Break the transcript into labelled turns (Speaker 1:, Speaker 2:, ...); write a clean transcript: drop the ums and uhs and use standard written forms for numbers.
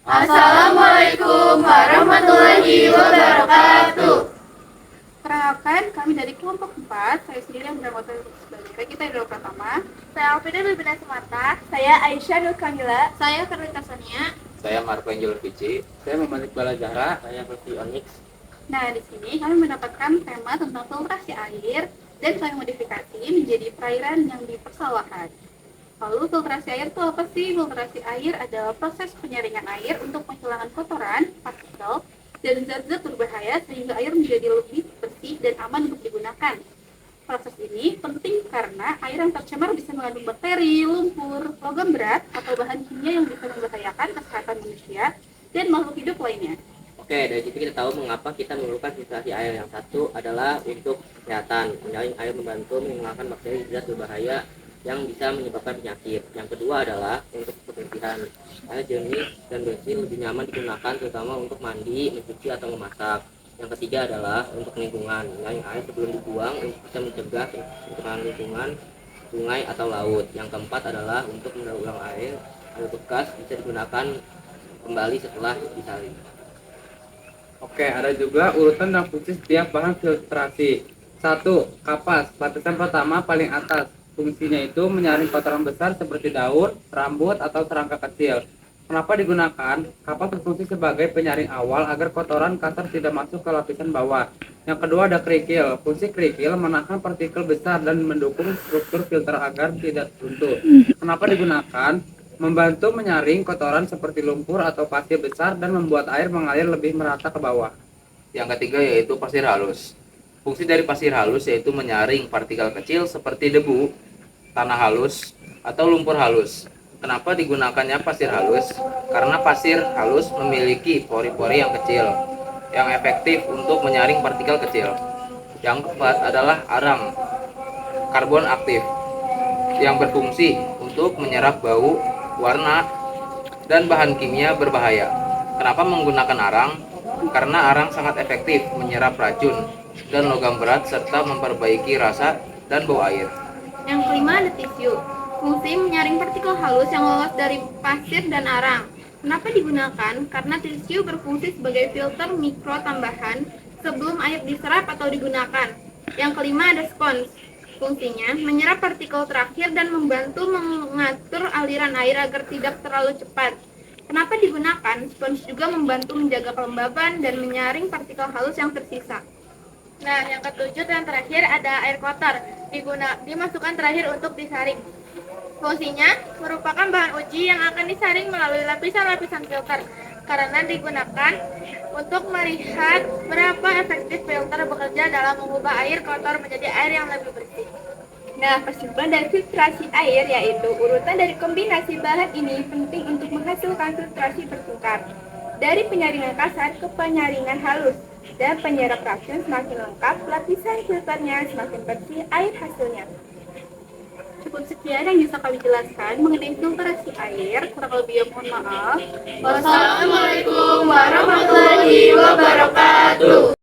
Speaker 1: Assalamualaikum warahmatullahi wabarakatuh.
Speaker 2: Perkenalkan, kami dari kelompok 4, saya sendiri yang beranggotakan sebagai Regita Indra Pratama.
Speaker 3: Saya Alvina Bibina Sumarta. Saya Aisyah Nur Kamila. Saya Karlita Sonia.
Speaker 4: Saya Marco Angelo Vici.
Speaker 5: Saya Muhammad Iqbal Zahra. Saya Lutfi Onyx.
Speaker 2: Nah, di sini kami mendapatkan tema tentang filtrasi air dan kami modifikasi menjadi perairan yang di persawahan. Lalu filtrasi air itu apa sih? Filtrasi air adalah proses penyaringan air untuk menghilangkan kotoran, partikel, dan zat-zat berbahaya sehingga air menjadi lebih bersih dan aman untuk digunakan. Proses ini penting karena air yang tercemar bisa mengandung bakteri, lumpur, logam berat, atau bahan kimia yang bisa membahayakan kesehatan manusia dan makhluk hidup lainnya.
Speaker 5: Oke, dari situ kita tahu mengapa kita memerlukan filtrasi air. Yang satu adalah untuk kesehatan. Menyaring air membantu menghilangkan bakteri zat berbahaya yang bisa menyebabkan penyakit. Yang kedua adalah untuk kebersihan. Air jernih dan bersih lebih nyaman digunakan terutama untuk mandi, mencuci atau memasak. Yang ketiga adalah untuk lingkungan. Menyaring air sebelum dibuang untuk bisa mencegah pencemaran lingkungan, sungai atau laut. Yang keempat adalah untuk mendaur ulang air. Air bekas bisa digunakan kembali setelah disaring.
Speaker 6: Oke, ada juga urutan dan fungsi setiap bahan filtrasi. 1. Kapas, lapisan pertama paling atas. Fungsinya itu menyaring kotoran besar seperti daun, rambut, atau serangga kecil. Kenapa digunakan? Kapas berfungsi sebagai penyaring awal agar kotoran kasar tidak masuk ke lapisan bawah. Yang kedua ada kerikil. Fungsi kerikil menahan partikel besar dan mendukung struktur filter agar tidak runtuh. Kenapa digunakan? Membantu menyaring kotoran seperti lumpur atau pasir besar dan membuat air mengalir lebih merata ke bawah.
Speaker 4: Yang ketiga yaitu pasir halus. Fungsi dari pasir halus yaitu menyaring partikel kecil seperti debu, tanah halus, atau lumpur halus. Kenapa digunakannya pasir halus? Karena pasir halus memiliki pori-pori yang kecil, yang efektif untuk menyaring partikel kecil. Yang keempat adalah arang, karbon aktif, yang berfungsi untuk menyerap bau, warna, dan bahan kimia berbahaya. Kenapa menggunakan arang? Karena arang sangat efektif menyerap racun dan logam berat serta memperbaiki rasa dan bau air.
Speaker 3: Yang kelima ada tisu. Fungsi menyaring partikel halus yang lolos dari pasir dan arang. Kenapa digunakan? Karena tisu berfungsi sebagai filter mikro tambahan sebelum air diserap atau digunakan. Yang kelima ada spons. Fungsinya menyerap partikel terakhir dan membantu mengatur aliran air agar tidak terlalu cepat. Kenapa digunakan? Spons juga membantu menjaga kelembaban dan menyaring partikel halus yang tersisa. Nah, yang ketujuh dan terakhir ada air kotor. Dimasukkan terakhir untuk disaring. Fungsinya merupakan bahan uji yang akan disaring melalui lapisan-lapisan filter karena digunakan untuk melihat berapa efektif filter bekerja dalam mengubah air kotor menjadi air yang lebih bersih.
Speaker 2: Nah, kesimpulan dari filtrasi air yaitu urutan dari kombinasi bahan ini penting untuk menghasilkan filtrasi bertengkar. Dari penyaringan kasar ke penyaringan halus dan penyerap racun semakin lengkap, lapisan filternya semakin bersih air hasilnya. Cukup sekian yang bisa kami jelaskan mengenai filtrasi air. Kurang lebih mohon maaf.
Speaker 1: Wassalamualaikum warahmatullahi wabarakatuh.